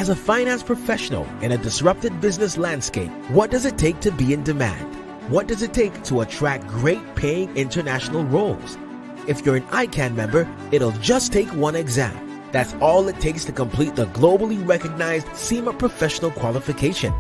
As a finance professional in a disrupted business landscape, what does it take to be in demand? What does it take to attract great paying international roles? If you're an ICAN member, it'll just take one exam. That's all it takes to complete the globally recognized SEMA professional qualification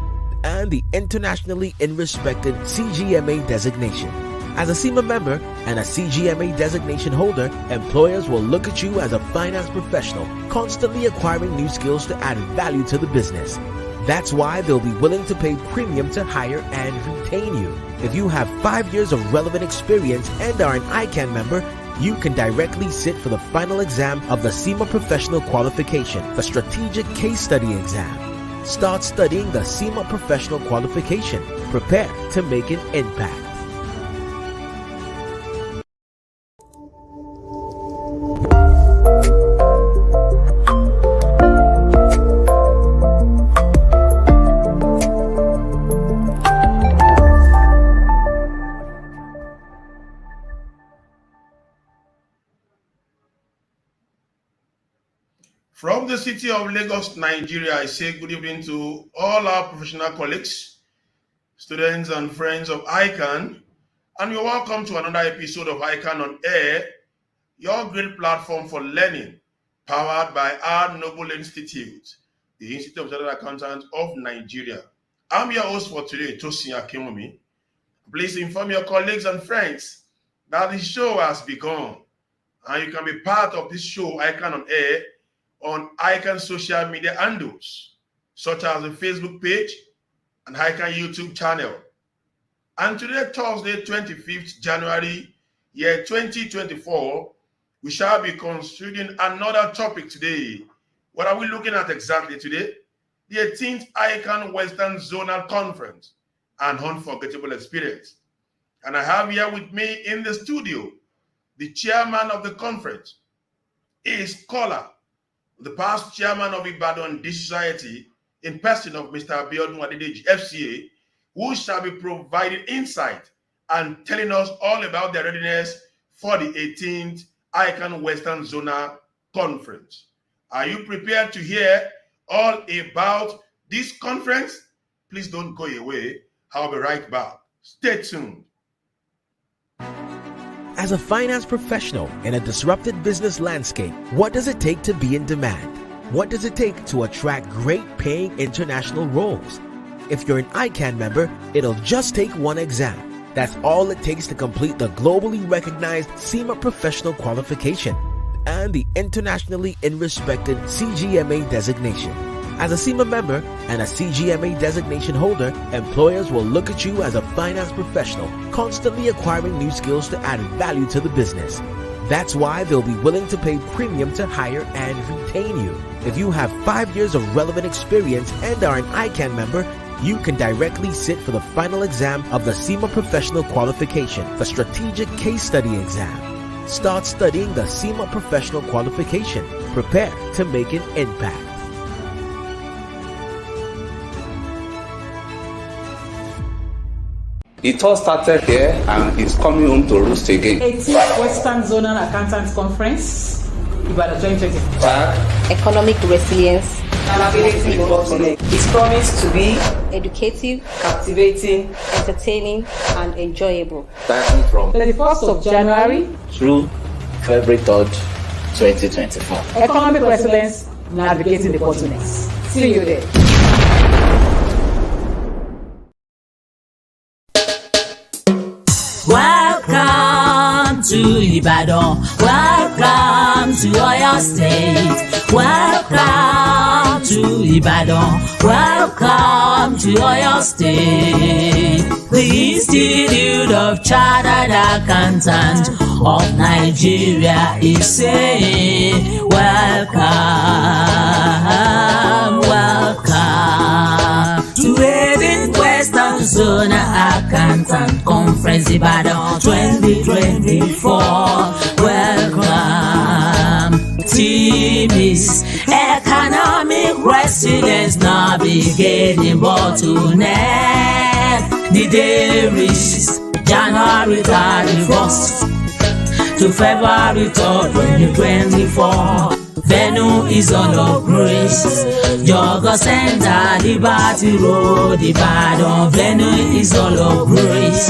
and the internationally respected CGMA designation. As a SEMA member and a CGMA designation holder, employers will look at you as a finance professional, constantly acquiring new skills to add value to the business. That's why they'll be willing to pay premium to hire and retain you. If you have 5 years of relevant experience and are an ICAN member, you can directly sit for the final exam of the SEMA Professional Qualification, the Strategic Case Study exam. Start studying the SEMA Professional Qualification. Prepare to make an impact. From the city of Lagos, Nigeria, I say good evening to all our professional colleagues, students and friends of ICAN, and you're welcome to another episode of ICAN on Air, your great platform for learning, powered by our noble institute, the Institute of Chartered Accountants of Nigeria. I'm your host for today, Tosin Akinwumi. Please inform your colleagues and friends that the show has begun, and you can be part of this show, ICAN on Air, on ICAN social media handles, such as the Facebook page and ICAN YouTube channel. And today, Thursday, 25th January, year 2024, we shall be considering another topic today. What are we looking at exactly today? The 18th ICAN Western Zonal Conference, an unforgettable experience. And I have here with me in the studio, the chairman of the conference, is scholar, the past chairman of Biodun Adedeji Society, in person of Mr. Biodun Adedeji, FCA, who shall be providing insight and telling us all about their readiness for the 18th ICAN Western Zonal Conference. Are you prepared to hear all about this conference? Please don't go away. I'll be right back. Stay tuned. As a finance professional in a disrupted business landscape, what does it take to be in demand? What does it take to attract great paying international roles? If you're an ICAN member, it'll just take one exam. That's all it takes to complete the globally recognized SEMA professional qualification and the internationally respected CGMA designation. As a SEMA member and a CGMA designation holder, employers will look at you as a finance professional, constantly acquiring new skills to add value to the business. That's why they'll be willing to pay premium to hire and retain you. If you have 5 years of relevant experience and are an ICAN member, you can directly sit for the final exam of the SEMA Professional Qualification, the Strategic Case Study exam. Start studying the SEMA Professional Qualification. Prepare to make an impact. It all started here and it's coming home to roost again. 18th Western Zonal Accountants Conference, Ibadan 2025. Economic resilience And ability is promised to be educative, captivating, entertaining, and enjoyable. Starting from 31st of January through February 3rd, 2024. Economic resilience, navigating the bottlenecks. See you there. Welcome to Ibadan. Welcome to Oyo State. Welcome to Ibadan. Welcome to Oyo State. The Institute of Chartered Accountants of Nigeria is saying welcome, welcome to 18th Western Zonal Accountant Conference Ibadan 2024. Welcome. Team is economic resilience, navigating bottleneck. The day reaches January 31st to February 3rd, 2024. Venue is all of grace. Yoga Center, Liberty Road, Ibadan. Venue is all of grace.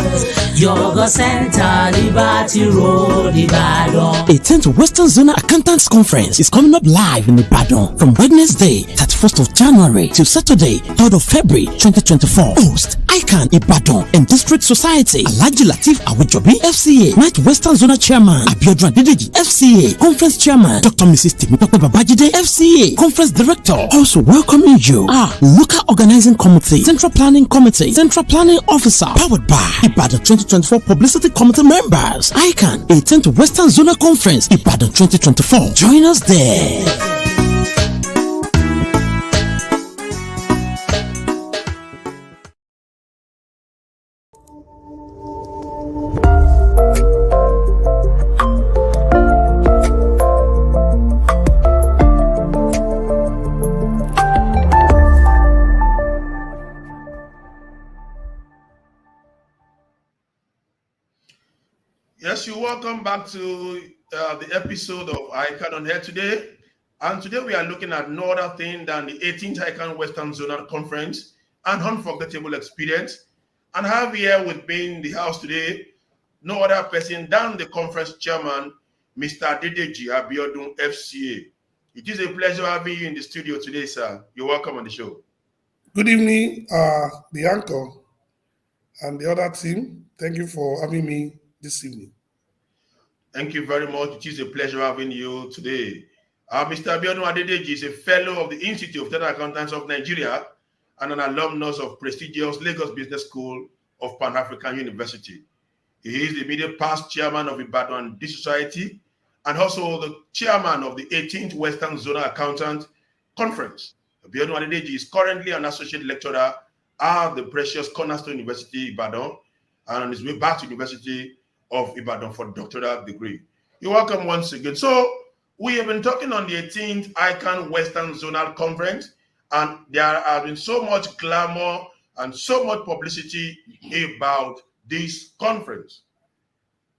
Yoga Center, Liberty Road, Ibadan. 18th Western Zonal Accountants Conference is coming up live in Ibadan from Wednesday, 31st of January till Saturday, 3rd of February 2024. Host ICAN Ibadan and District Society. Alhaji Lateef Awijobi, FCA. Night Western Zonal Chairman Biodun Adedeji, FCA. Conference Chairman Dr. Mrs. Temitope Babajide, FCA. Conference Director. Also welcoming you are Local Organizing Committee, Central Planning Committee, Central Planning Officer, powered by Ibadan 2024 Publicity Committee members. ICAN 18th Western Zonal Conference, Ibadan 2024. Join us there. Yes, you're welcome back to the episode of ICAN on Air today. And today we are looking at no other thing than the 18th ICAN Western Zonal Conference and Unforgettable Experience. And I have here with me in the house today no other person than the conference chairman, Mr. Adedeji Biodun FCA. It is a pleasure having you in the studio today, sir. You're welcome on the show. Good evening, the anchor and the other team. Thank you for having me this evening. Thank you very much. It is a pleasure having you today. Mr. Biodun Adedeji is a fellow of the Institute of Chartered Accountants of Nigeria and an alumnus of prestigious Lagos Business School of Pan-African University. He is the immediate past chairman of Ibadan District Society and also the chairman of the 18th Western Zonal Accountant Conference. Biodun Adedeji is currently an associate lecturer at the precious Cornerstone University, Ibadan, and on his way back to University of Ibadan for doctoral degree. You're welcome once again. So we have been talking on the 18th ICAN Western Zonal Conference, and there has been so much clamor and so much publicity about this conference.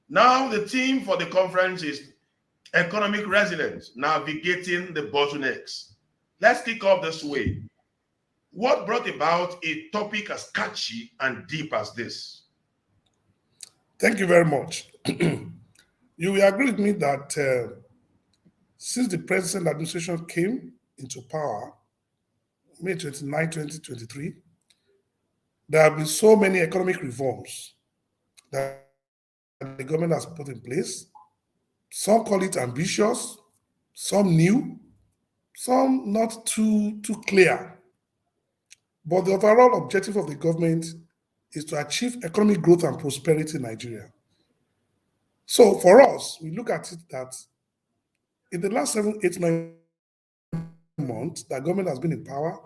Now the theme for the conference is economic resilience, navigating the bottlenecks. Let's kick off this way. What brought about a topic as catchy and deep as this? Thank you very much. You will agree with me that since the present administration came into power, May 29, 2023, there have been so many economic reforms that the government has put in place. Some call it ambitious, some new, some not too clear. But the overall objective of the government is to achieve economic growth and prosperity in Nigeria. So for us, we look at it that in the last 7, 8, 9 months that government has been in power,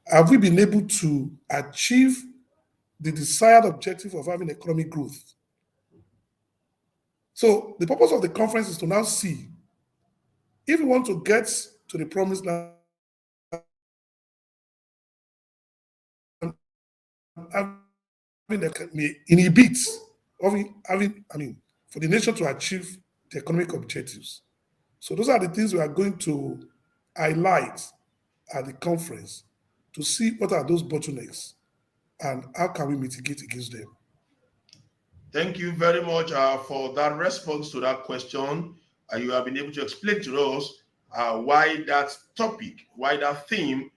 have we been able to achieve the desired objective of having economic growth? So the purpose of the conference is to now see if we want to get to the promised land in a bit of having, for the nation to achieve the economic objectives. So those are the things we are going to highlight at the conference to see what are those bottlenecks and how can we mitigate against them. Thank you very much for that response to that question. You have been able to explain to us why that topic, why that theme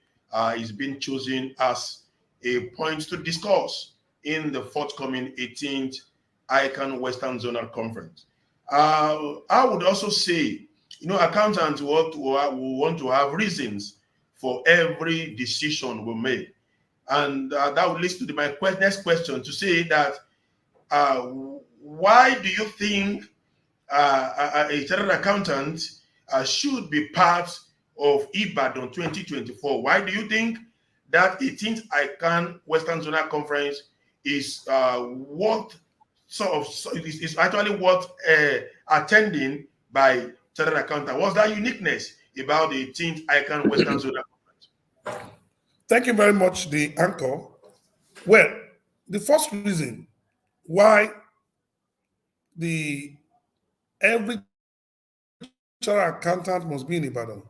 is being chosen as a point to discuss in the forthcoming 18th ICAN Western Zonal Conference. I would also say, accountants will want to have reasons for every decision we make. And that would lead to my next question to say that why do you think a chartered accountant should be part of Ibadan 2024? Why do you think that 18th ICAN Western Zonal Conference is is actually worth attending by chartered accountant? What's that uniqueness about the 18th ICAN Western Zonal Conference? Thank you very much, the anchor. Well, the first reason why every chartered accountant must be in Ibadan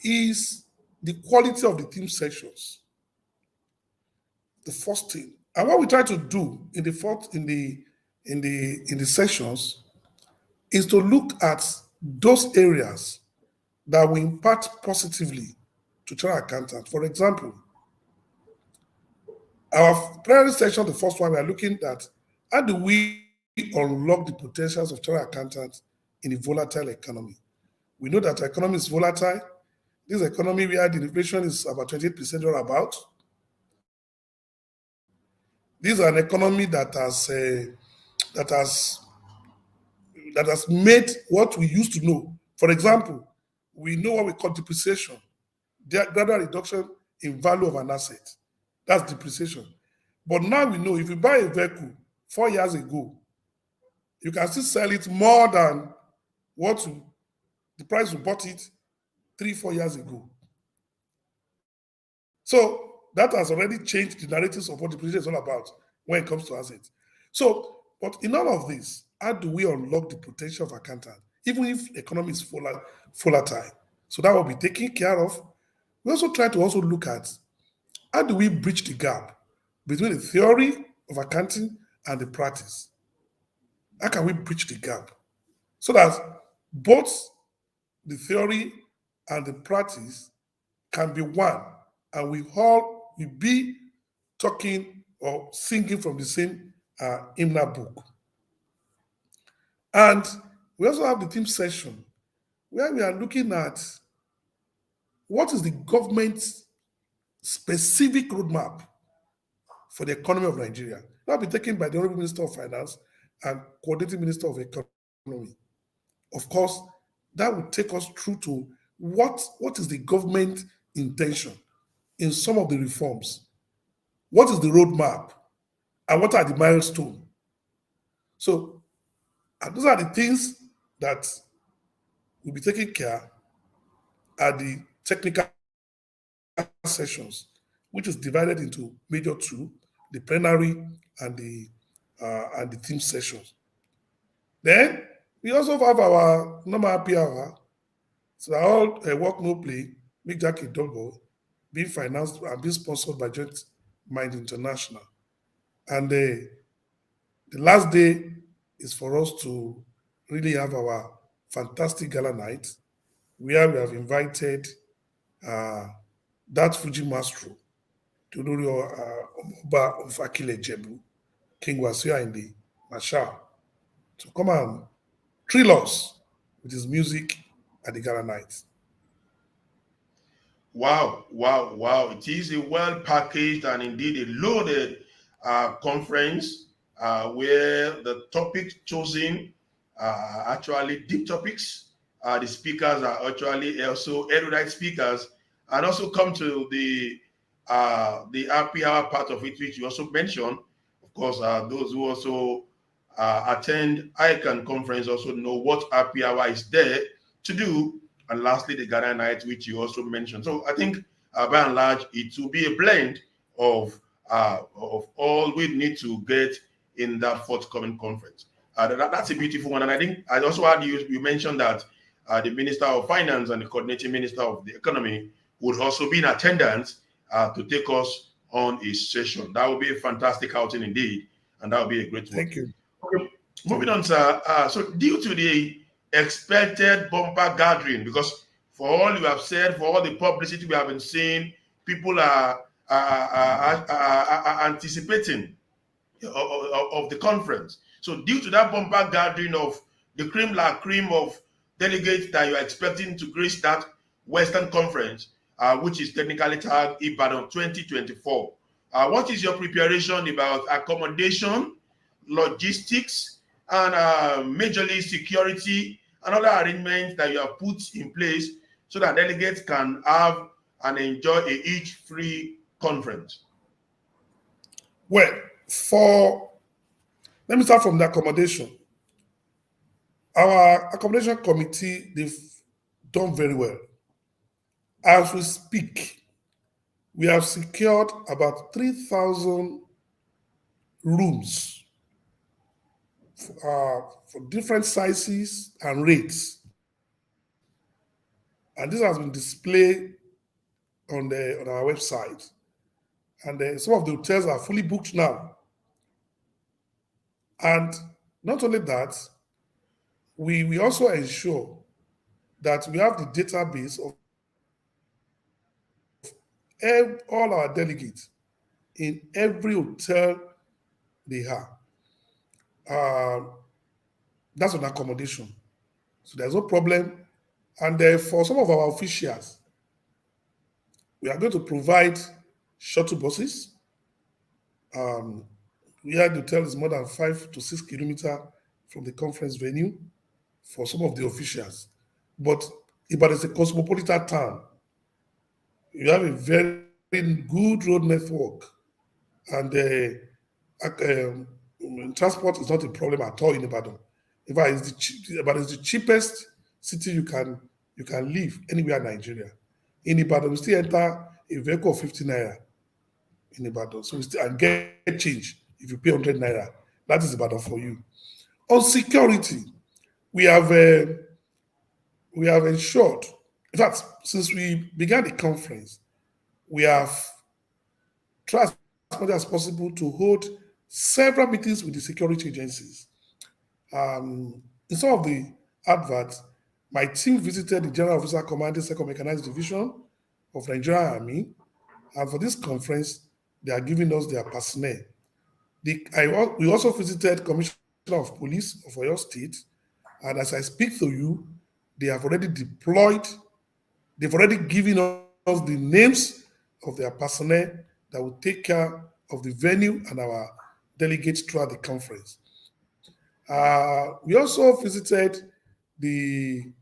is the quality of the team sessions. The first thing. And what we try to do in the sessions is to look at those areas that will impact positively to chartered accountants. For example, our primary session, the first one, we are looking at how do we unlock the potentials of chartered accountants in a volatile economy. We know that our economy is volatile. This economy where the inflation is about 28% or about. This is an economy that has made what we used to know. For example, we know what we call depreciation, the gradual reduction in value of an asset. That's depreciation. But now we know if you buy a vehicle 4 years ago, you can still sell it more than the price you bought it 3-4 years ago. So that has already changed the narratives of what depreciation is all about when it comes to assets. So, but in all of this, how do we unlock the potential of accountants, even if the economy is volatile? So that will be taken care of. We also try to also look at how do we bridge the gap between the theory of accounting and the practice? How can we bridge the gap so that both the theory and the practice can be one, and we all will be talking or singing from the same hymnal book? And we also have the team session where we are looking at what is the government's specific roadmap for the economy of Nigeria. That will be taken by the Honorable Minister of Finance and Coordinating Minister of Economy. Of course, that will take us through to what is the government intention in some of the reforms. What is the roadmap? And what are the milestones? So, and those are the things that will be taken care at the technical sessions, which is divided into major two, the plenary and the team sessions. Then we also have our normal happy hour. So all work no play, make Jack a double, being financed and being sponsored by Joint Mind International. And the last day is for us to really have our fantastic gala night, where we have invited that Fuji Maestro, Tudori Oba of Akile Jebu, King Wasia in the Marshal, to come and thrill us with his music at the gala night. Wow, wow, wow. It is a well packaged and indeed a loaded conference where the topics chosen are actually deep topics. The speakers are actually also erudite speakers, and also come to the happy hour part of it, which you also mentioned. Of course, those who also attend ICAN conference also know what happy hour is there to do. And lastly, the Ghana night, which you also mentioned. So I think by and large, it will be a blend of all we need to get in that forthcoming conference. That's a beautiful one. And I think I also heard you mentioned that the Minister of Finance and the Coordinating Minister of the Economy would also be in attendance to take us on a session. That would be a fantastic outing indeed. And that would be a great one. Thank you. Okay. Moving on, sir. So due to the expected bumper gathering, because for all you have said, for all the publicity we have been seeing, people are anticipating of the conference. So due to that bumper gathering of the cream la cream of delegates that you are expecting to grace that Western Conference, which is technically tagged Ibadan 2024, what is your preparation about accommodation, logistics, and majorly security and other arrangements that you have put in place so that delegates can have and enjoy a each-free conference? Well, let me start from the accommodation. Our accommodation committee, they've done very well. As we speak, we have secured about 3,000 rooms for different sizes and rates. And this has been displayed on our website. And some of the hotels are fully booked now. And not only that, we also ensure that we have the database of all our delegates in every hotel they have. That's on accommodation. So there's no problem. And for some of our officials, we are going to provide shuttle buses. Where the hotel is more than 5 to 6 kilometers from the conference venue for some of the officials. But Ibadan is a cosmopolitan town. You have a very good road network, and transport is not a problem at all in Ibadan. In fact, Ibadan is the cheapest city you can live anywhere in Nigeria. In Ibadan, we still enter a vehicle of 50 naira in Ibadan. So we still and get change if you pay 100 naira. That is Ibadan for you. On security, we have ensured. In fact, since we began the conference, we have tried as much as possible to hold several meetings with the security agencies. In some of the adverts, my team visited the General Officer commanding 2nd Mechanized Division of Nigerian Army, and for this conference, they are giving us their personnel. We also visited Commissioner of Police of Oyo State, and as I speak to you, they have already deployed, they've already given us the names of their personnel that will take care of the venue and our delegates throughout the conference. We also visited the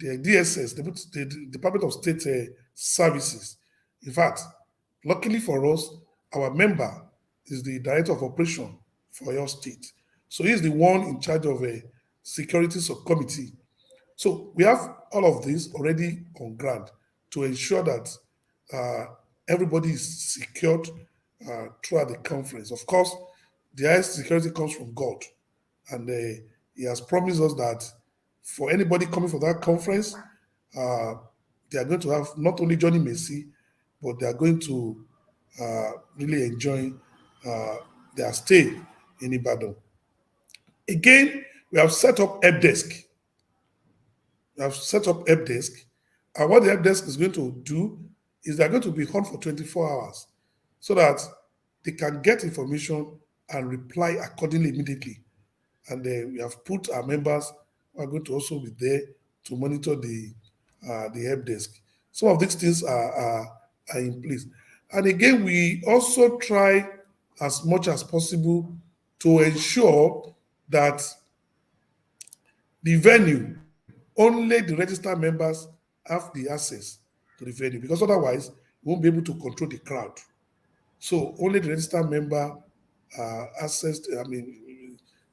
DSS, the Department of State Services. In fact, luckily for us, our member is the Director of Operation for your state. So he's the one in charge of a security subcommittee. So we have all of this already on ground to ensure that everybody is secured throughout the conference. Of course, the highest security comes from God, and he has promised us that for anybody coming for that conference, they are going to have not only Johnny Messi, but they are going to really enjoy their stay in Ibadan. Again, we have set up help desk. And what the help desk is going to do is they're going to be on for 24 hours so that they can get information and reply accordingly immediately. And we have put our members who are going to also be there to monitor the help desk. Some of these things are in place. And again, we also try as much as possible to ensure that the venue, only the registered members have the access to the venue, because otherwise we won't be able to control the crowd. So only the registered member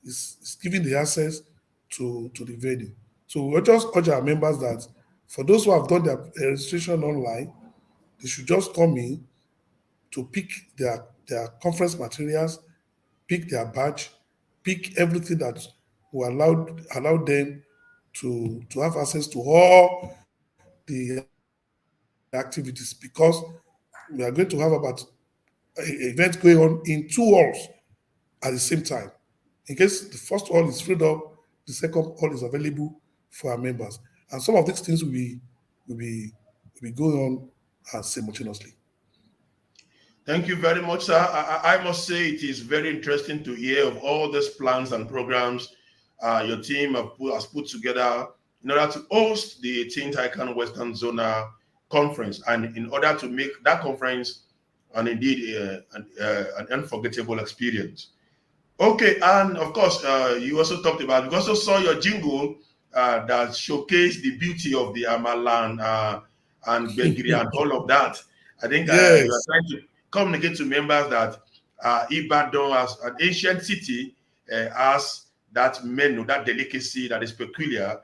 is giving the access to the venue. So we'll just urge our members that for those who have done their registration online, they should just come in to pick their conference materials, pick their badge, pick everything that will allow them to have access to all the activities, because we are going to have about events going on in 2 halls at the same time. In case the first hall is freed up, the second hall is available for our members. And some of these things will be going on simultaneously. Thank you very much, sir. I must say it is very interesting to hear of all these plans and programs your team has put together in order to host the 18th ICAN Western Zonal Conference, and in order to make that conference and indeed an unforgettable experience. Okay, and of course, you also talked about, you also saw your jingle that showcased the beauty of the Amalan and Gbegiri and all of that. I think Yes. you are trying to communicate to members that Ibadan, as an ancient city, has that menu, that delicacy that is peculiar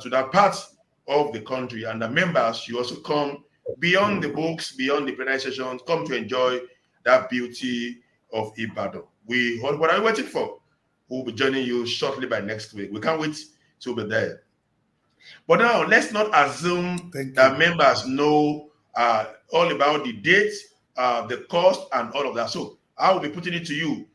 to that part of the country. And the members, you also come beyond the books, beyond the pronunciations, come to enjoy that beauty of Ibadan. What are we waiting for? We'll be joining you shortly by next week. We can't wait to be there. But now let's not assume that members know all about the date, the cost, and all of that. So I will be putting it to you.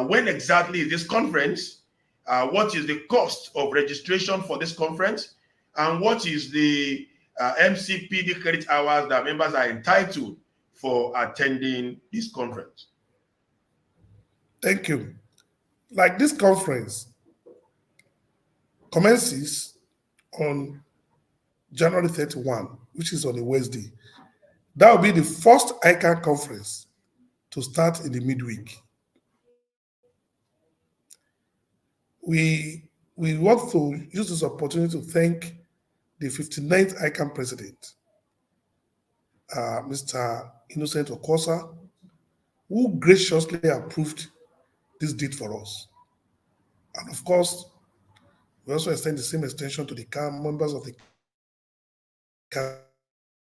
When exactly is this conference? What is the cost of registration for this conference? And what is the MCPD credit hours that members are entitled for attending this conference? Thank you. Like this conference commences on January 31, which is on a Wednesday. That will be the first ICAN conference to start in the midweek. We want to use this opportunity to thank the 59th ICAN president, Mr. Innocent Okosa, who graciously approved this date for us. And of course, we also extend the same extension to the members of the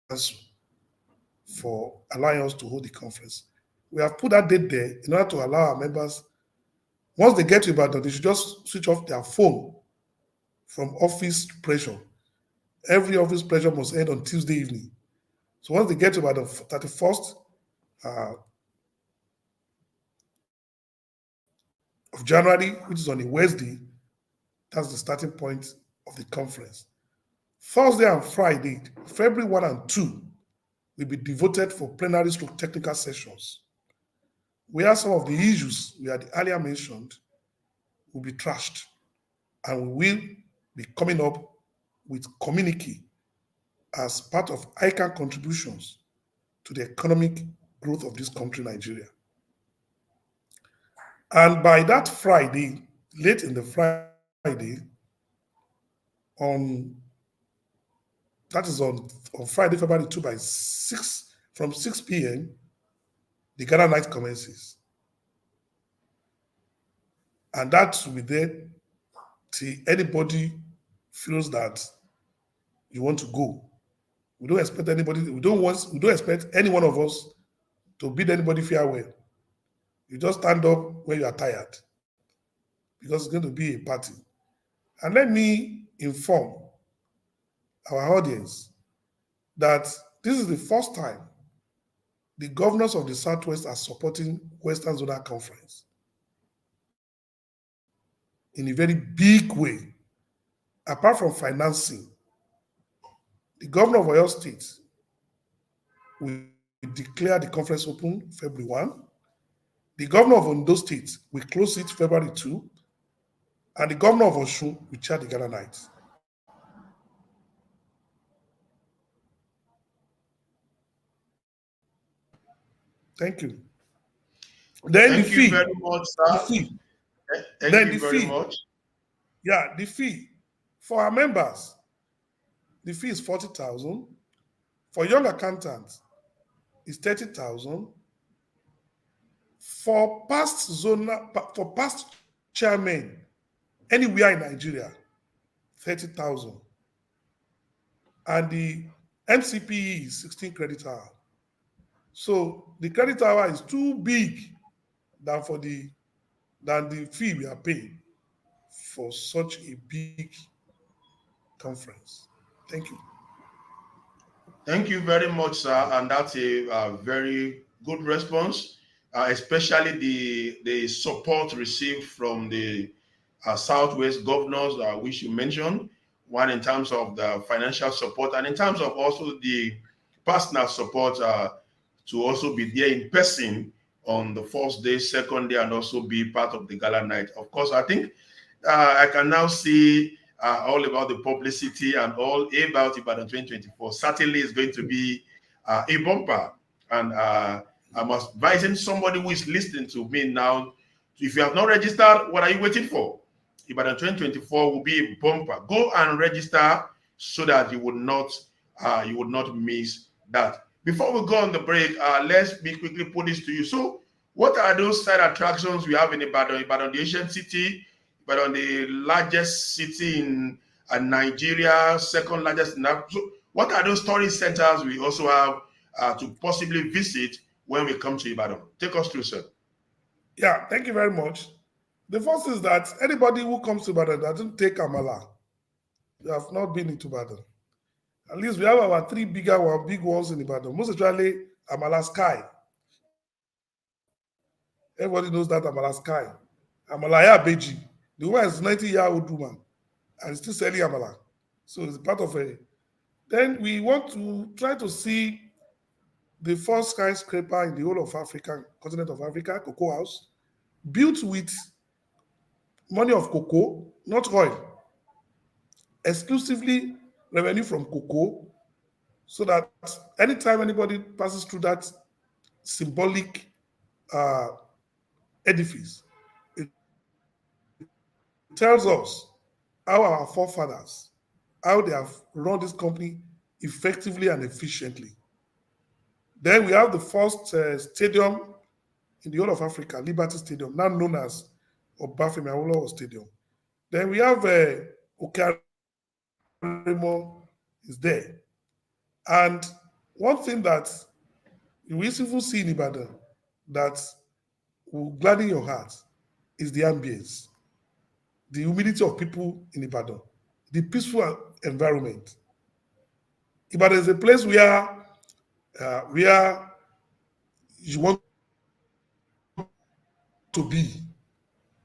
council for allowing us to hold the conference. We have put that date there in order to allow our members, once they get to Ibadan, they should just switch off their phone from office pressure. Every office pressure must end on Tuesday evening. So once they get to Ibadan, 31st of January, which is on a Wednesday, that's the starting point of the conference. Thursday and Friday, February 1 and 2, will be devoted for plenary stroke technical sessions, where some of the issues we had earlier mentioned will be trashed, and we will be coming up with communique as part of ICAN contributions to the economic growth of this country, Nigeria. And by that Friday, late in the Friday, on Friday, February 2 from 6 p.m., the Ghana night commences. And that will be there till anybody feels that you want to go. We don't expect anybody, we don't expect any one of us to bid anybody farewell. You just stand up when you are tired, because it's going to be a party. And let me inform our audience that this is the first time the governors of the Southwest are supporting Western Zonal Conference in a very big way. Apart from financing, the governor of Oyo State will declare the conference open February 1. The governor of Ondo State will close it February 2. And the governor of Osun will chair the Ghana nights. Thank you. Then Thank the you fee. very much, sir. The fee. Thank you very much. Yeah, the fee for our members, the fee is 40,000. For young accountants, it's 30,000. For past chairmen anywhere in Nigeria, 30,000. And the MCPE is 16 credit hour. So the credit hour is too big than the fee we are paying for such a big conference. Thank you. Thank you very much, sir. And that's a very good response, especially the support received from the Southwest governors, which you mentioned, one in terms of the financial support and in terms of also the personal support to also be there in person on the first day, second day, and also be part of the gala night. Of course, I think I can now see all about the publicity and all about Ibadan 2024. Certainly is going to be a bumper. And I'm advising somebody who is listening to me now, if you have not registered, what are you waiting for? Ibadan 2024 will be a bumper. Go and register so that you would not miss that. Before we go on the break, let's quickly put this to you. So what are those side attractions we have in Ibadan? Ibadan, the ancient city, Ibadan, the largest city in Nigeria, second largest in Africa. So what are those tourist centers we also have to possibly visit when we come to Ibadan? Take us through, sir. Yeah, thank you very much. The first is that anybody who comes to Ibadan doesn't take Amala You have not been into Ibadan. At least we have our three big ones in Ibadan. Most especially Amala Sky. Everybody knows that Amala Sky. Amala Adedeji. The woman is a 90-year-old woman and still selling Amala. So it's part of a. Then we want to try to see the first skyscraper in the whole of Africa, continent of Africa, Cocoa House, built with money of cocoa, not oil, exclusively revenue from cocoa, so that anytime anybody passes through that symbolic edifice, it tells us how our forefathers, how they have run this company effectively and efficiently. Then we have the first stadium in the whole of Africa, Liberty Stadium, now known as Obafemi Awolowo Stadium. Then we have Okarimo is there. And one thing that you will even see in Ibadan that will gladden your heart is the ambience, the humility of people in Ibadan, the peaceful environment. Ibadan is a place where you want to be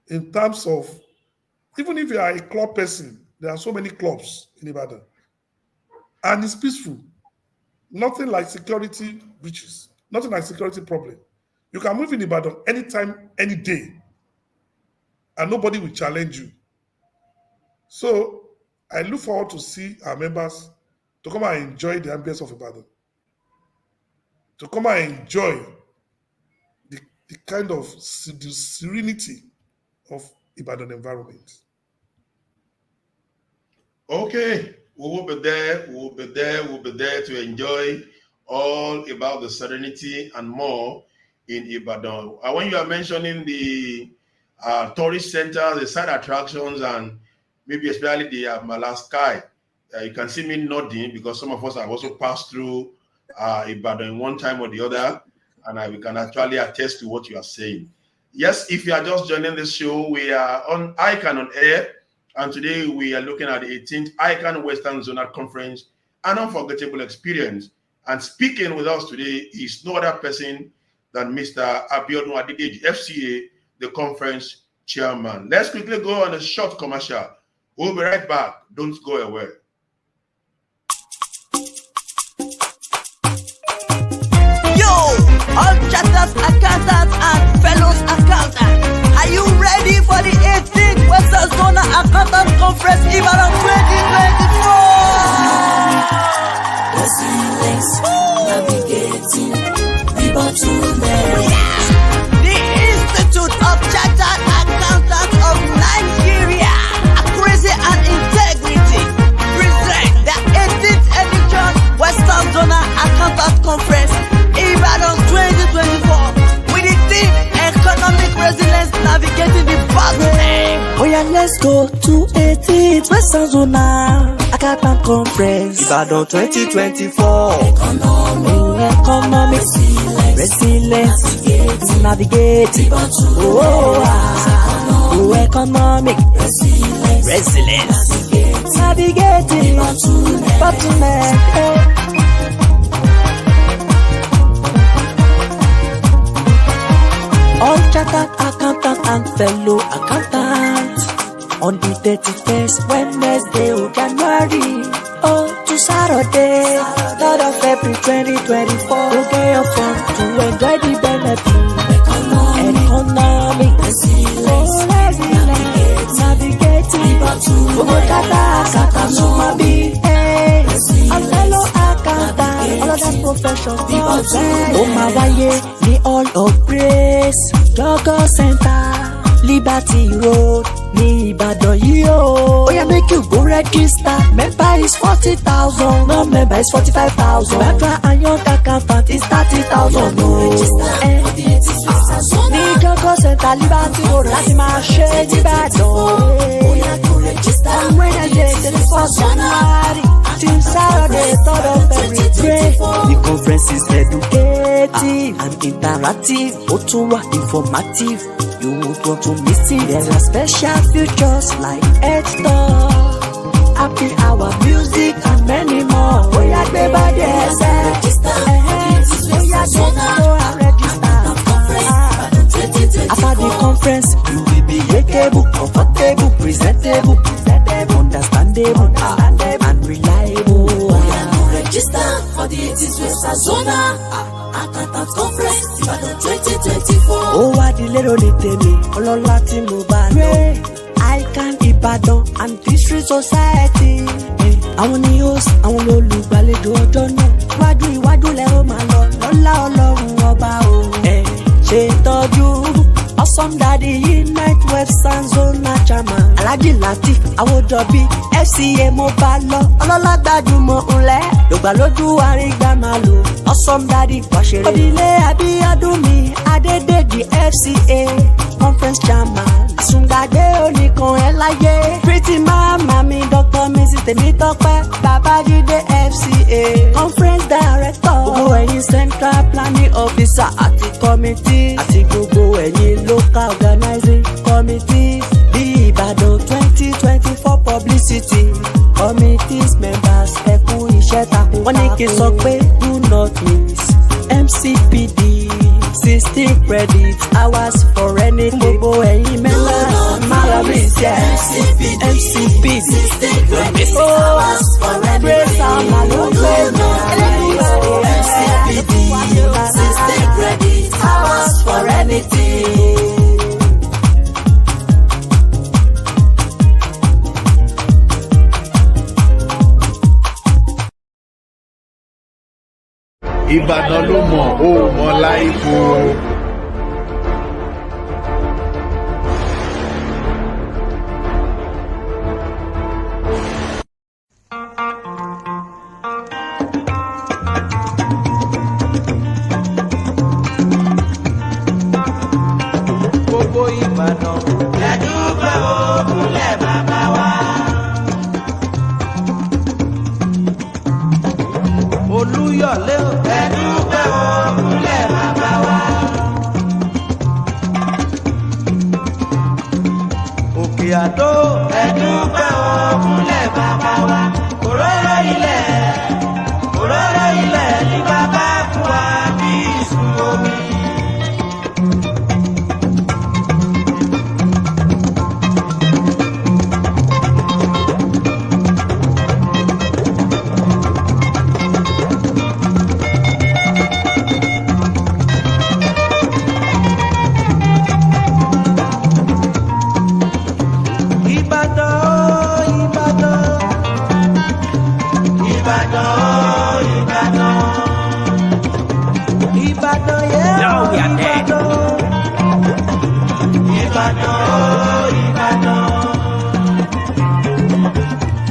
in terms of, even if you are a club person, there are so many clubs in Ibadan. And it's peaceful. Nothing like security breaches, nothing like security problem. You can move in Ibadan anytime, any day, and nobody will challenge you. So I look forward to see our members to come and enjoy the ambience of Ibadan, to come and enjoy the kind of the serenity of Ibadan environment. Okay, we will be there. We'll be there to enjoy all about the serenity and more in Ibadan. When you are mentioning the tourist centers, the side attractions, and maybe especially the Amala Sky, you can see me nodding because some of us have also passed through Ibadan one time or the other, and we can actually attest to what you are saying. Yes, if you are just joining the show, we are on ICAN on Air, and today we are looking at the 18th ICAN Western Zonal Conference, An Unforgettable Experience. And speaking with us today is no other person than Mr. Biodun Adedeji, FCA, the conference chairman. Let's quickly go on a short commercial. We'll be right back. Don't go away. All chartered accountants and fellows accountants, are you ready for the 18th Western Zonal Accountant Conference Ibadan 2024? The Institute of Chartered Accountants of Nigeria, Accuracy and Integrity, present the 18th edition Western Zonal Accountant Conference Ibadan 2024 with the theme Economic Resilience Navigating the Bottleneck. Oh yeah, let's go to 18th Western Zonal Accountant Conference Ibadan 2024. Economic Resilience Navigating. Economic Resilience Navigating Bottleneck. All chartered accountant and fellow accountant on the 31st Wednesday of January to Saturday, 3rd of February 2024. You get your fun to enjoy the benefit. Economic resilience, navigating. A fellow accountant, all of that profession. Oh my waye, the all of grace, Jogo Center, Liberty Road, ní Ìbàdàn yìí o. Oh yeah, make you go register. Member is 40,000, non-member is 45,000. Veteran and young accountant is 30,000. No. Ní Jogo Center, Liberty Road, láti máa ṣe n'Ìbàdàn. Oh yeah, go register. On Wednesday, 31st January. Till Saturday, 3rd of February. The conference is educative and interactive. Otunwa informative. You won't want to miss it. There are special features like head talk, happy hour. and reliable. Register for the 18th Western Zonal Accountant Conference Ibadan 2024. Ó wá di lérò ní tèmi, ọlọ́lá tí mo bá lọ. ICAN Ìbàdàn and District Society. Àwọn ni host, àwọn olùgbàlejò ọjọ́ náà. Iwájú lẹ ó máa lọ, lọ́lá Ọlọ́run ọba o. Ṣe tọ́jú Awesome Daddy Unite Western Zonal Chairman. Alhaji Lateef Awojobi FCA mo bá lọ. Ọlọ́lá gbajúmọ̀ ńlẹ̀. Lògbà lójú àrígbá máa lò. Awesome Daddy pàṣẹrẹ. Òdìlé Biodun Adedeji FCA Conference Chairman. Àsùngbàgbé oníkan ẹ̀ láyé. Pretty mama mi Dr. Mrs. Tèmítọ́pẹ́ Babájídé FCA Conference Director. Gbogbo ẹ̀yin Central Planning Officer àti Committee. Àti gbogbo ẹ̀yin Local Organizing Committee. Bí Ìbàdàn 2024 Publicity Committees members ẹ kú iṣẹ́ takuntakun. Wọ́n ní kí n sọ pé do not miss MCPD 60 credit hours for anything. Gbogbo ẹ̀yin mẹ́lá máa mi ṣe MCPD 60 credit hours for anything. Praise our Lord, MCPD 60 credit hours for anything. Ìbàdàn ló mọ̀ ó mọ̀ láìpò. Gbogbo Ìbàdàn lẹ́dúgbẹ́ òkúlẹ̀ bàbá wa. Olúyọ̀lé lẹ́dúgbẹ́ òkúlẹ̀ bàbá wa. Òkè Àdó lẹ́dúgbẹ́ òkúlẹ̀ bàbá wa. Òróró ilẹ̀ ní bàbá fún wa bí ìsún omi.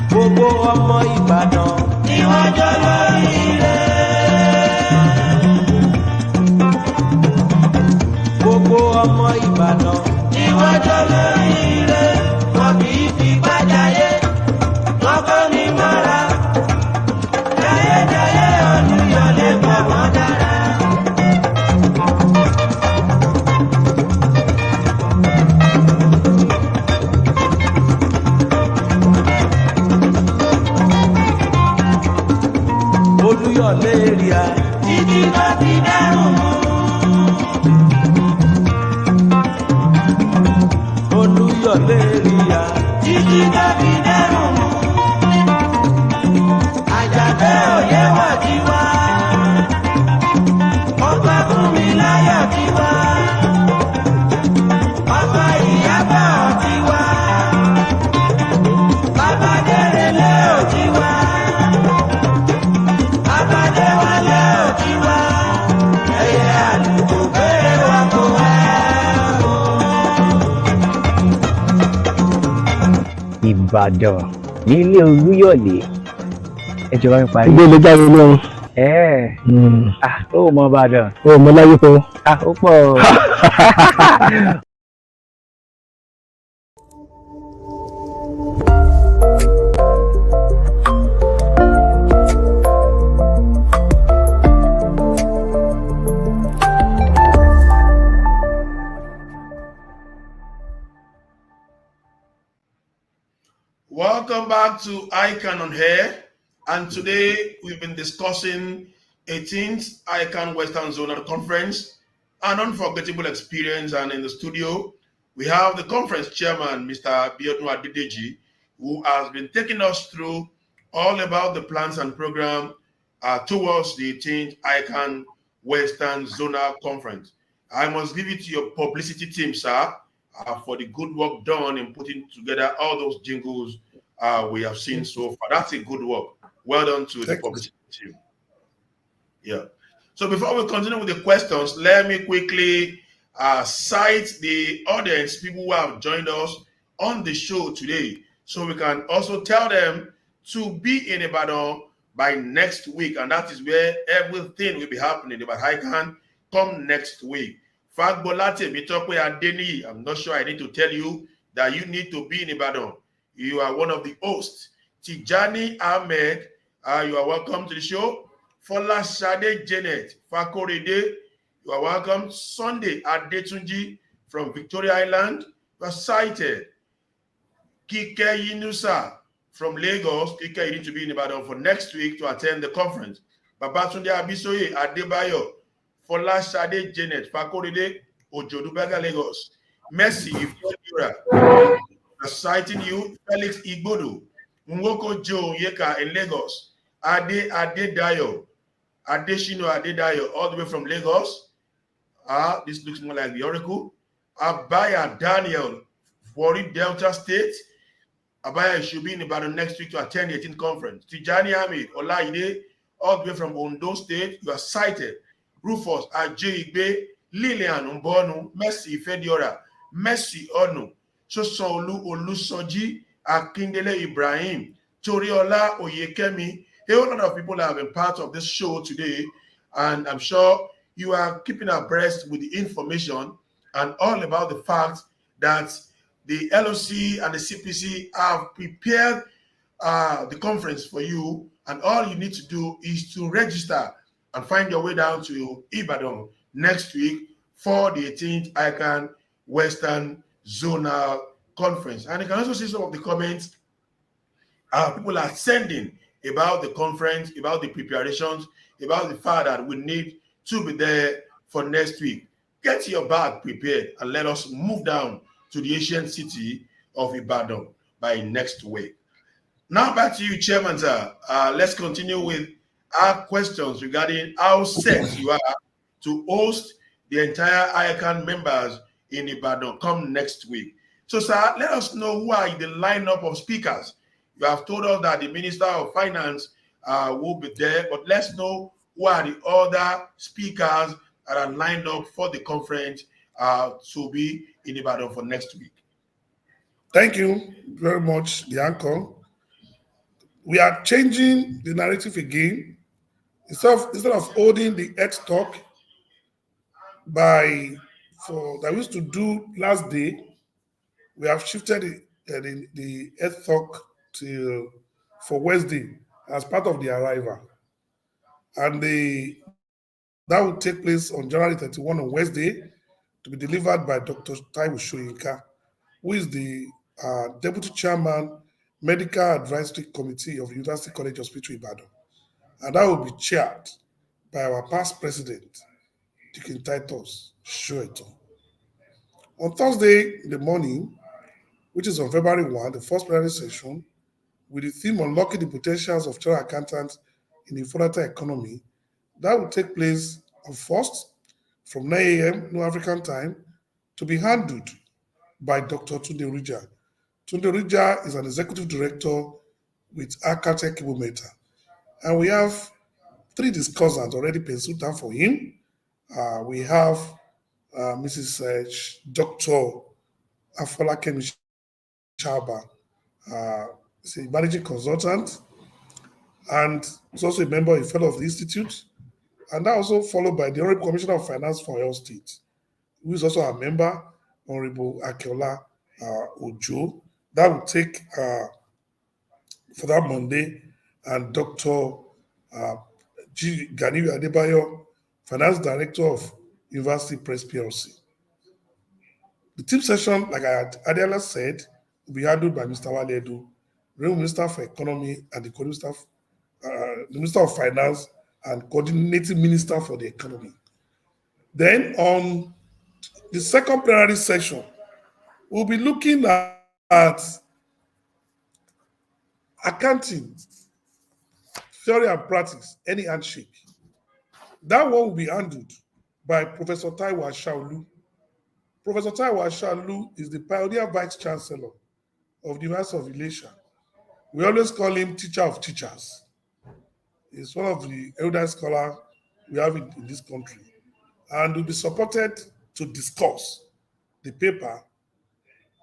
Gbogbo ọmọ Ìbàdàn ni wọ́n jọ lórí rẹ̀. Gbogbo ọmọ Ìbàdàn ni wọ́n jọ lórí rẹ̀. Wọ́n kì í fi gbájayé, wọ́n kọ́ ní mọ́ra. Jayéjayé Olúyọ̀lé bọ̀ wọ́n dára. Olúyọ̀lé èrìà títí lọ ti dẹ́rùn mú. Olúyọ̀lé èrìà títí lọ ti dẹ́rùn mú. Àjàgbé òye wọ̀ ti wá. Ọgbà fún mi láyọ̀ ti wá. Ọgbà Ìyábọ̀ ti wá. Bàbá Dérélé ò ti wá. Ìbàdàn nílé Olúyọ̀lé ẹjọba ń parí. Ilé ilé jáde ní ọ̀hún. Ó mọ Ìbàdàn. Ó mọ láyé pọ̀. Ó pọ̀. Welcome back to ICAN on Air, and today we've been discussing 18th ICAN Western Zonal Conference, an unforgettable experience. And in the studio, we have the conference chairman, Mr. Biodun Adedeji. who has been taking us through all about the plans and program towards the 18th ICAN Western Zonal Conference. I must give it to your publicity team, sir, for the good work done in putting together all those jingles we have seen so far. That's a good work. Well done to the publicity team. Yeah. So before we continue with the questions, let me quickly cite the audience, people who have joined us on the show today, so we can also tell them to be in Ibadan by next week, and that is where everything will be happening about ICAN come next week. Fagbolate Mitokwe Adeni, I'm not sure I need to tell you that you need to be in Ibadan. You are one of the hosts. Tijani Ahmed, you are welcome to the show. Fola Shade Janet Fakorede, you are welcome. Sunday Adetunji from Victoria Island, you are cited. Kike Yinusa from Lagos. Kike, you need to be in Ibadan for next week to attend the conference. Babatunde Abisoye Adebayo, Fola Shade Janet Fakorede, Ojodubaga Lagos. Mercy Ifeanyi, citing you. Felix Igbodo, Nwoko Joe Yeka in Lagos. Adedayo, Adeshino Adedayo, all the way from Lagos. This looks more like the Oracle. Abaya Daniel, Warri Delta State. Abaya should be in Ibadan next week to attend the 18th conference. Tijani Hamid Olaide, all the way from Ondo State, you are cited. Rufus Ajayigbe, Lilian Mbonu, Mercy Fediora, Mercy Onu, Sosolu Olusoji, Akindele Ibrahim, Toriola Oyekemi. A whole lot of people have been part of this show today, and I'm sure you are keeping abreast with the information and all about the fact that the LOC and the CPC have prepared the conference for you, and all you need to do is to register and find your way down to Ibadan next week for the 18th ICAN Western Zonal Conference. And you can also see some of the comments people are sending about the conference, about the preparations, about the fact that we need to be there for next week. Get your bag prepared and let us move down to the ancient city of Ibadan by next week. Now back to you, Chairman, sir. Let's continue with our questions regarding how set you are to host the entire ICAN members in Ibadan come next week. So, sir, let us know who are the lineup of speakers. You have told us that the Minister of Finance will be there, but let's know who are the other speakers that are lined up for the conference to be in Ibadan for next week. Thank you very much, the anchor. We are changing the narrative again. Instead of holding the Earth Talk that we used to do last day, we have shifted the Earth Talk for Wednesday as part of the arrival. And that will take place on January 31 on Wednesday, to be delivered by Dr. Taiwo Soyinka, who is the Deputy Chairman, Medical Advisory Committee of University College Hospital Ibadan. And that will be chaired by our past president, Deacon Titus Shoeto. On Thursday in the morning, which is on February 1, the first plenary session, with the theme Unlocking the Potentials of Chartered Accountants in the Volatile Economy, that will take place on 1st from 9 a.m. New African time, to be handled by Dr. Tunde Rija. Tunde Rija is an executive director with Architect Kibometer. And we have 3 discussants already penciled down for him. We have Mrs. Dr. Afolakemi Chaba, is a managing consultant, and is also a member, a fellow of the Institute. And that also followed by the Honorable Commissioner of Finance for Oyo State, who is also a member, Honorable Akeola Ojo. That will take for that Monday, and Dr. Ganiyu Adebayo, Finance Director of University Press PLC. The team session, like I had earlier said, will be handled by Mr. Wale Edu, Real Minister for Economy and the Minister of Finance and Coordinating Minister for the Economy. Then on the second plenary session, we'll be looking at Accounting, theory and practice, any handshake. That one will be handled by Professor Taiwo Ashaolu. Professor Taiwo Ashaolu is the pioneer vice chancellor of the University of Ilesha. We always call him teacher of teachers. He's one of the eldest scholars we have in this country, and will be supported to discuss the paper.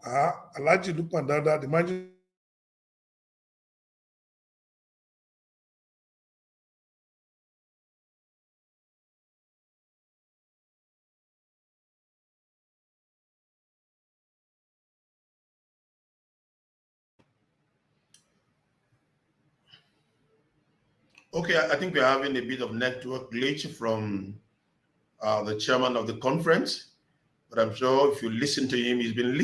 Alhaji Lukman Dada, the managing. Okay, I think we're having a bit of network glitch from the chairman of the conference, but I'm sure if you listen to him, he's been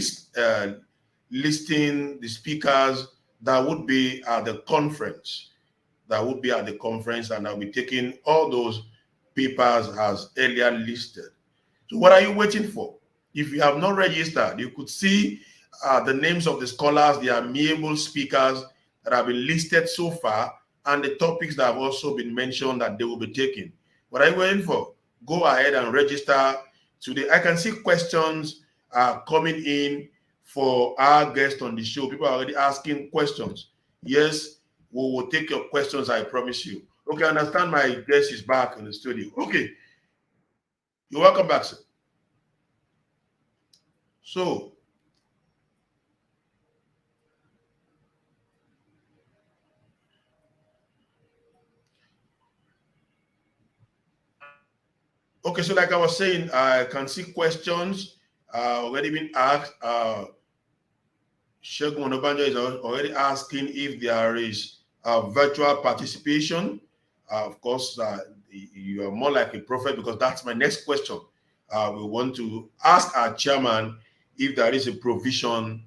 listing the speakers that would be at the conference, and I'll be taking all those papers as earlier listed. So what are you waiting for? If you have not registered, you could see the names of the scholars, the amiable speakers that have been listed so far, and the topics that have also been mentioned that they will be taking. What are you waiting for? Go ahead and register today. I can see questions coming in for our guest on the show. People are already asking questions. Yes, we will take your questions, I promise you. Okay, I understand my guest is back in the studio. Okay, you're welcome back, sir. So, okay, so like I was saying, I can see questions already been asked. Shegun Onobanjo is already asking if there is virtual participation. Of course, you are more like a prophet, because that's my next question. We want to ask our chairman if there is a provision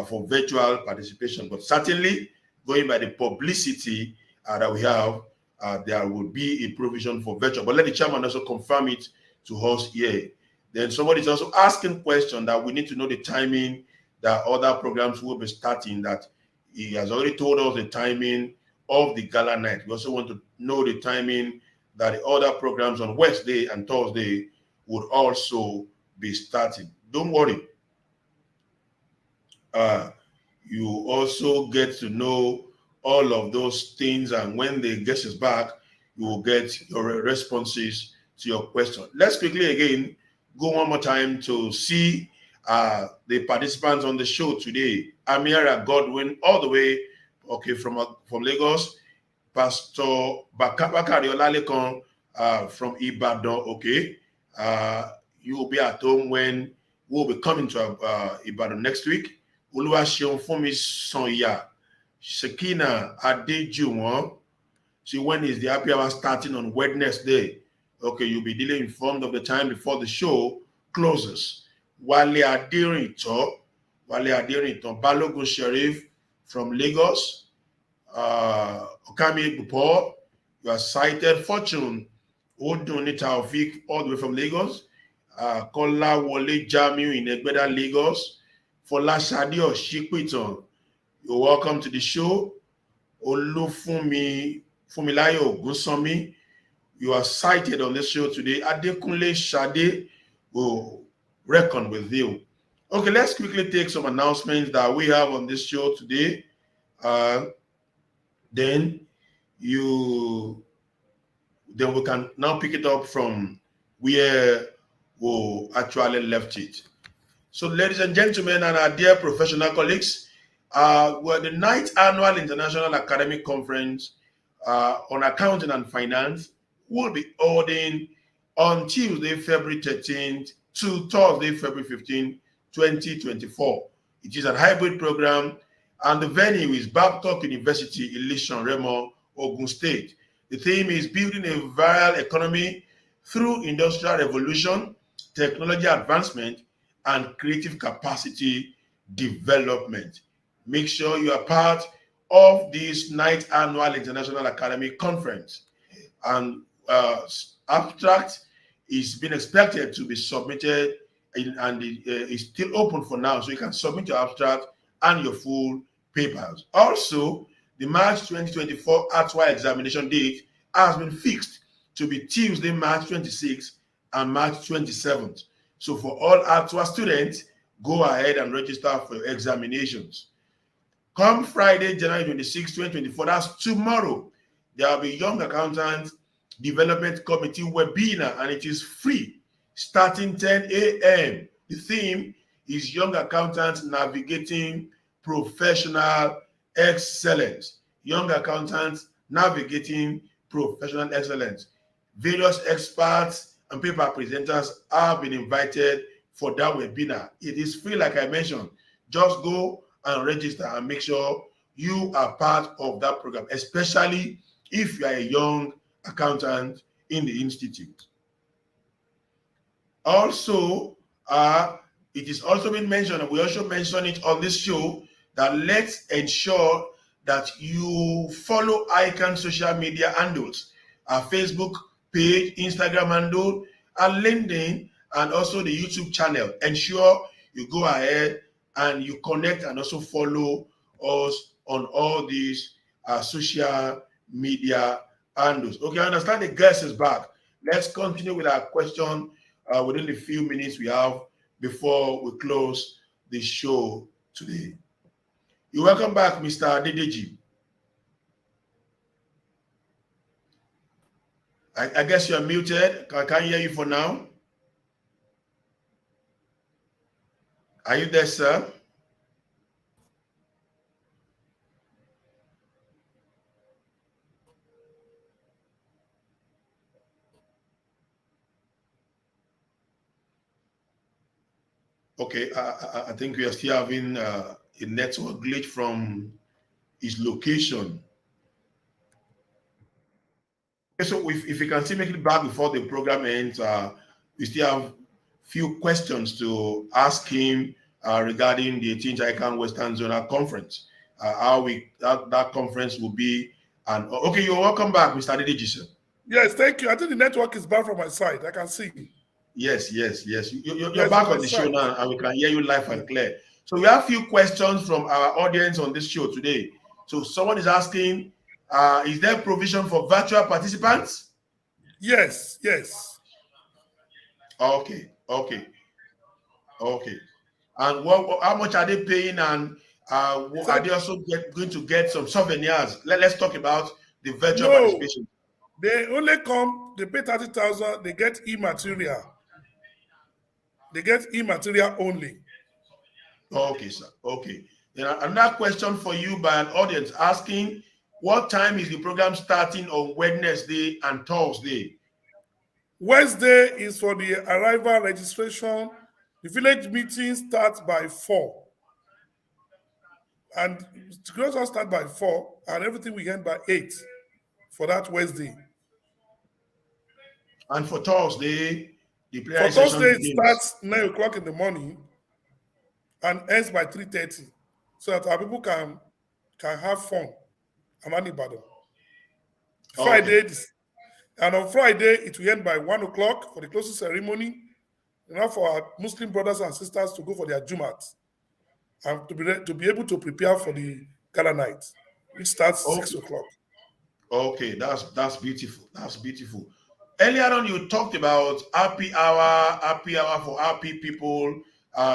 for virtual participation, but certainly going by the publicity that we have, there will be a provision for virtual. But let the chairman also confirm it to us here. Then somebody is also asking question that we need to know the timing that other programs will be starting, that he has already told us the timing of the gala night. We also want to know the timing that the other programs on Wednesday and Thursday would also be starting. Don't worry. You also get to know all of those things, and when the guest is back, you will get your responses to your question. Let's quickly again go one more time to see the participants on the show today. Amira Godwin, all the way, okay, from Lagos. Pastor Bakari Olalekan from Ibadan, okay. You will be at home when we'll be coming to Ibadan next week. Oluwaseun Fumi Sonya, Shekina Adejuwon. See, when is the happy hour starting on Wednesday? Okay, you'll be duly informed of the time before the show closes. Wale Aderinto, Balogun Sheriff from Lagos, Okami Bupo, you are cited. Fortune Oduni Taufik, all the way from Lagos, Kola Wole Jamiu in Egbeda, Lagos, Folashade Oshipiton, you're welcome to the show. Olufumi Fumilayo Ogunsanmi, you are cited on this show today. Adekunle Shade will reckon with you. Okay, let's quickly take some announcements that we have on this show today. Then we can now pick it up from where we actually left it. So, ladies and gentlemen, and our dear professional colleagues, we're the 9th Annual International Academic Conference on Accounting and Finance will be holding on Tuesday, February 13th to Thursday, February 15th, 2024. It is a hybrid program, and the venue is Babcock University, Ilishan, Remo, Ogun State. The theme is building a viral economy through industrial revolution, technology advancement, and creative capacity development. Make sure you are part of this 9th Annual International Academic Conference. And abstract is being expected to be submitted, and it's still open for now, so you can submit your abstract and your full papers. Also, The March 2024 ATWA examination date has been fixed to be Tuesday, March 26th and March 27th. So for all ATWA students, go ahead and register for your examinations. Come Friday, January 26, 2024, that's tomorrow, there will be Young Accountant Development Committee webinar, and it is free, starting 10 a.m. The theme is Young Accountants Navigating Professional Excellence. Young Accountants Navigating Professional Excellence. Various experts and paper presenters have been invited for that webinar. It is free, like I mentioned. Just go and register and make sure you are part of that program, especially if you are a young accountant in the institute. Also, it is also been mentioned, and we also mention it on this show, that let's ensure that you follow ICAN social media handles, our Facebook page, Instagram handle, and LinkedIn, and also the YouTube channel. Ensure you go ahead and you connect and also follow us on all these social media handles. Okay, I understand the guest is back. Let's continue with our question within the few minutes we have before we close the show today. You're welcome back, Mr. Adedeji. I guess you're muted. I can't hear you for now. Are you there, sir? Okay, I think we are still having a network glitch from his location. Okay, so if you can still make it back before the program ends, we still have few questions to ask him regarding the 18th ICAN Western Zonal Conference. How that conference will be. And okay, you're welcome back, Mr. Adedeji, sir. Yes, thank you. I think the network is back from my side. I can see. Yes. You're back on the show now, and we can hear you live and clear. So we have a few questions from our audience on this show today. So someone is asking, is there provision for virtual participants? Yes. Okay. And how much are they paying, and are they also going to get some souvenirs? Let's talk about the virtual participation. They only come, they pay 30,000, they get e-material. They get e-material only. Okay, sir. Okay. Then another question for you by an audience asking, what time is the program starting on Wednesday and Thursday? Wednesday is for the arrival registration. The village meeting starts by 4. And the graduation starts by 4, and everything we end by 8 for that Wednesday. And for Thursday, the prayer session begins. It starts 9 o'clock in the morning and ends by 3:30, so that our people can have fun. I'm at Ibadan. Friday, and on Friday, it will end by 1 o'clock for the closing ceremony. Now for our Muslim brothers and sisters to go for their Jumat and to be able to prepare for the gala night, which starts 6 o'clock. Okay, that's beautiful. That's beautiful. Earlier on, you talked about happy hour for happy people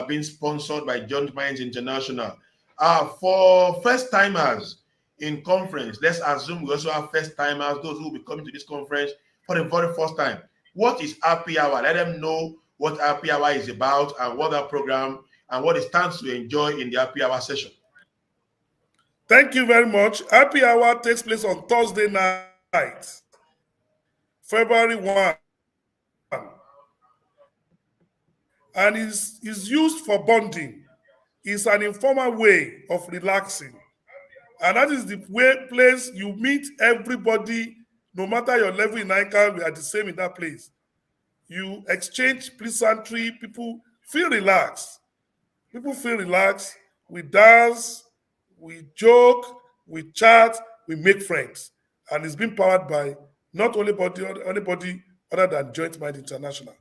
being sponsored by Joint Minds International. For first timers in conference, let's assume we also have first timers, those who will be coming to this conference for the very first time. What is happy hour? Let them know what happy hour is about and what that program and what it stands to enjoy in the happy hour session. Thank you very much. Happy hour takes place on Thursday night, February 1, and is used for bonding. It's an informal way of relaxing, and that is the place you meet everybody, no matter your level in ICAN. We are the same in that place. You exchange pleasantry. People feel relaxed. We dance, we joke, we chat, we make friends, and it's been powered by not only anybody other than Joint Mind International.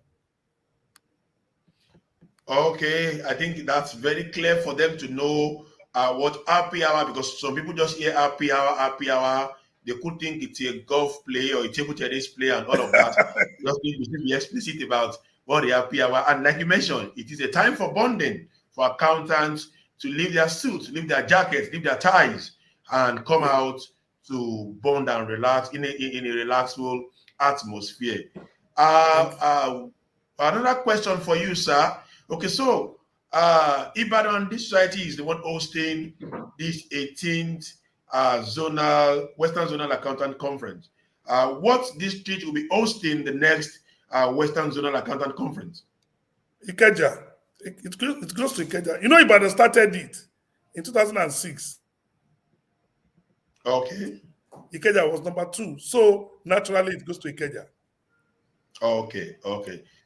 Okay, I think that's very clear for them to know what happy hour, because some people just hear happy hour. They could think it's a golf play or a table tennis play and all of that. Just need to be explicit about what the happy hour. And like you mentioned, it is a time for bonding for accountants to leave their suits, leave their jackets, leave their ties, and come out to bond and relax in a relaxful atmosphere. Another question for you, sir. Okay, so Ibadan, this society is the one hosting this 18th Western Zonal Accountant Conference. What district will be hosting the next Western Zonal Accountant Conference? Ikeja. It goes to Ikeja. You know, Ibadan started it in 2006. Okay. Ikeja was number 2. So naturally it goes to Ikeja. Okay.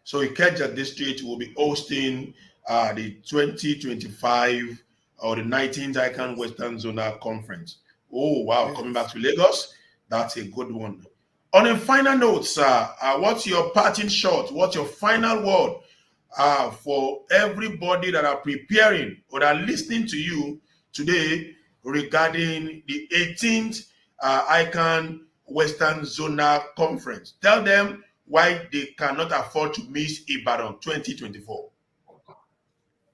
So Ikeja district will be hosting the 2025 or the 19th ICAN Western Zonal Conference. Oh, wow. Yes. Coming back to Lagos. That's a good one. On a final note, sir, what's your parting shot? What's your final word for everybody that are preparing or that are listening to you today regarding the 18th ICAN Western Zonal Conference? Tell them why they cannot afford to miss Ibadan 2024.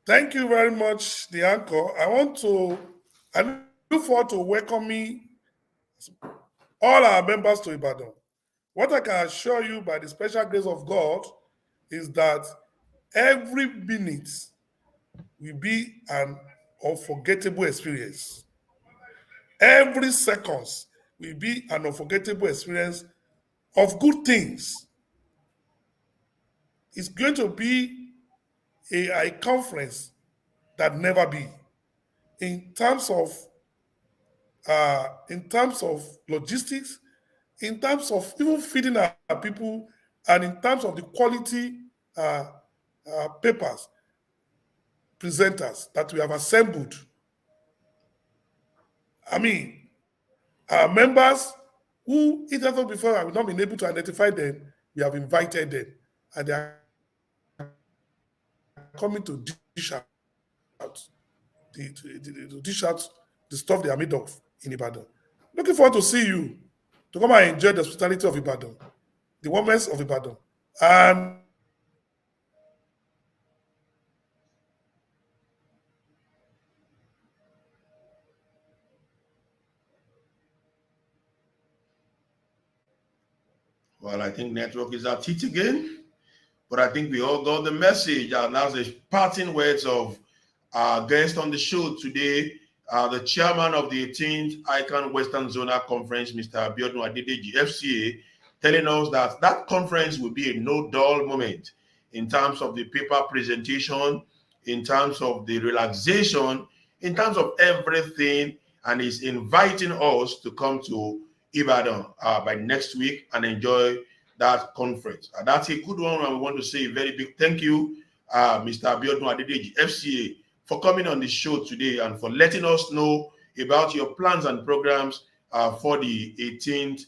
Thank you very much, the anchor. I look forward to welcoming all our members to Ibadan. What I can assure you by the special grace of God is that every minute will be an unforgettable experience. Every second will be an unforgettable experience of good things. It's going to be a conference that never be. In terms of logistics, in terms of even feeding our people, and in terms of the quality papers, presenters that we have assembled. I mean, our members who either before I have not been able to identify them, we have invited them, and they are coming to dish out the stuff they are made of in Ibadan. Looking forward to see you, to come and enjoy the hospitality of Ibadan, the warmth of Ibadan. And well, I think network is at it again, but I think we all got the message. And that's the parting words of our guest on the show today, the chairman of the 18th ICAN Western Zonal Conference, Mr. Biodun Adedeji, FCA, telling us that that conference will be a no-dull moment in terms of the paper presentation, in terms of the relaxation, in terms of everything, and is inviting us to come to Ibadan by next week and enjoy that conference. That's a good one, and we want to say a very big thank you, Mr. Biodun Adedeji, FCA, for coming on the show today and for letting us know about your plans and programs for the 18th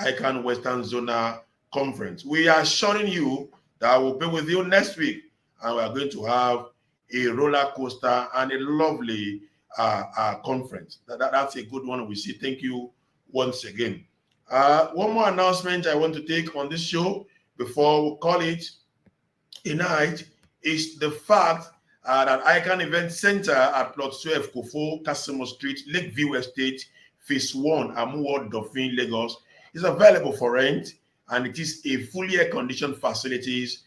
ICAN Western Zonal Conference. We are assuring you that we'll be with you next week, and we are going to have a roller coaster and a lovely conference. That's a good one. We say thank you once again. One more announcement I want to take on this show before we call it a night is the fact that ICAN Event Center at Plot 12 Kofo, Kasimo Street, Lakeview Estate, Phase 1, Amuwo, Dauphin, Lagos, is available for rent, and it is a fully air-conditioned facilities,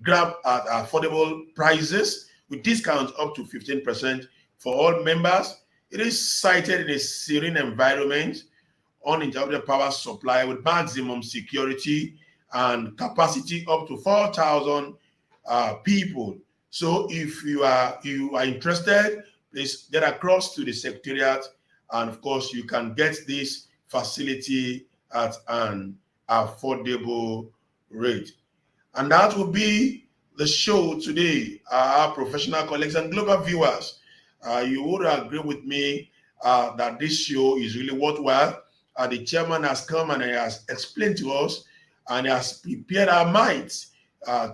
grab at affordable prices with discounts up to 15% for all members. It is sited in a serene environment, uninterrupted power supply with maximum security and capacity up to 4,000 people. So if you are interested, please get across to the secretariat, and of course you can get this facility at an affordable rate. And that will be the show today, our professional colleagues and global viewers. You would agree with me that this show is really worthwhile. The chairman has come and he has explained to us and has prepared our minds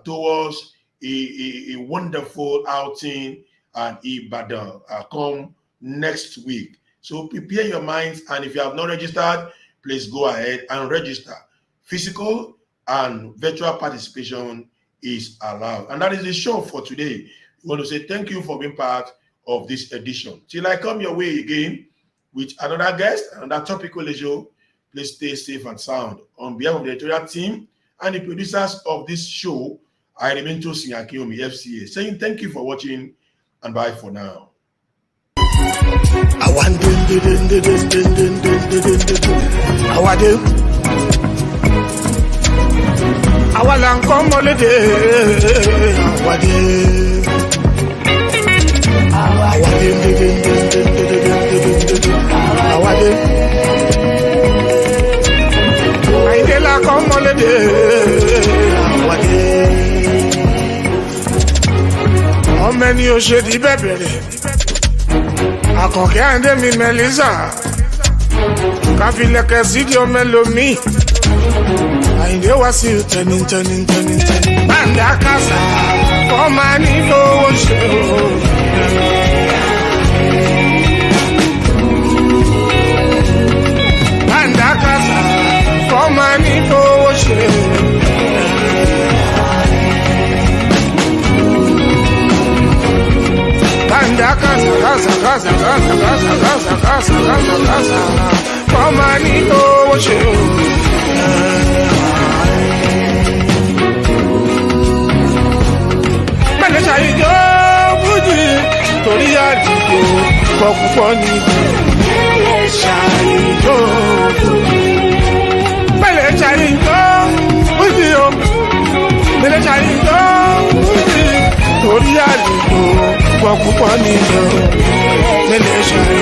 towards a wonderful outing at Ibadan come next week. So prepare your minds, and if you have not registered, please go ahead and register. Physical and virtual participation is allowed. And that is the show for today. We want to say thank you for being part of this edition. Till I come your way again with another guest, another topical show, please stay safe and sound. On behalf of the editorial team and the producers of this show, I remain Tosin Akinomi, FCA, saying thank you for watching and bye for now. Ọmọ ẹni ò ṣe di bẹ̀bẹ̀rẹ̀ àkànkẹ́ àndé mi mẹ́lísà káfílẹ̀kẹ́ sídìí ọmọ ẹlòmí àyìndé wá sí tẹni. Bàǹdà kásá ọmọ ní lówó ṣe o. Bàǹdà kásá ọmọ ní lówó ṣe o. Banda casa, como anito ṣe o. Mẹ́lẹ̀ ṣàyíjọ́ fújì torí àdìgbò pọ̀pọ̀ ní mẹ́lẹ̀ ṣàyíjọ́ fújì. Mẹ́lẹ̀ ṣàyíjọ́ fújì o. Mẹ́lẹ̀ ṣàyíjọ́ fújì torí àdìgbò púpọ̀ nínú mẹ́lẹ̀ ṣàyíjọ́.